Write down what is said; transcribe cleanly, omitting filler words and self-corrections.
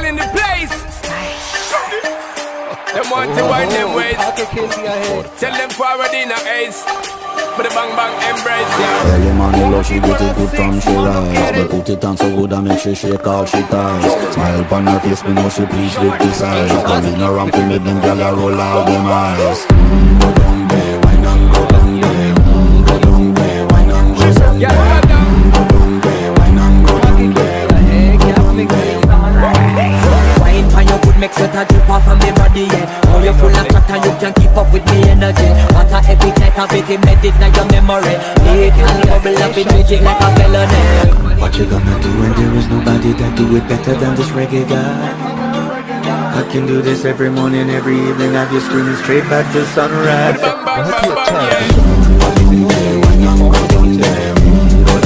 girl in the place. Them want to wind them ways. Tell them forward in a ace. But the bang bang embrace, yeah. Early morning love, she get it good from she rise. But put it on so good and make she shake all she ties. Smile upon her face, me know she pleased with this eyes. Coming around to make them gyal a roll out them eyes. Go down there, wine and go down there. Go down there, wine and go down there. Go down there, wine and go down there. Wine for your good, make sweat a drip off of me body, yeah. Oh, you're full of chat and you can keep up with me energy. What a epic night of it, embedded in your memory. It can bubble up in music like a felony. What you gonna do when there is nobody that do it better than this reggae guy? I can do this every morning, every evening. Have you screaming straight back to sunrise. Bang bang bang bang, yeah.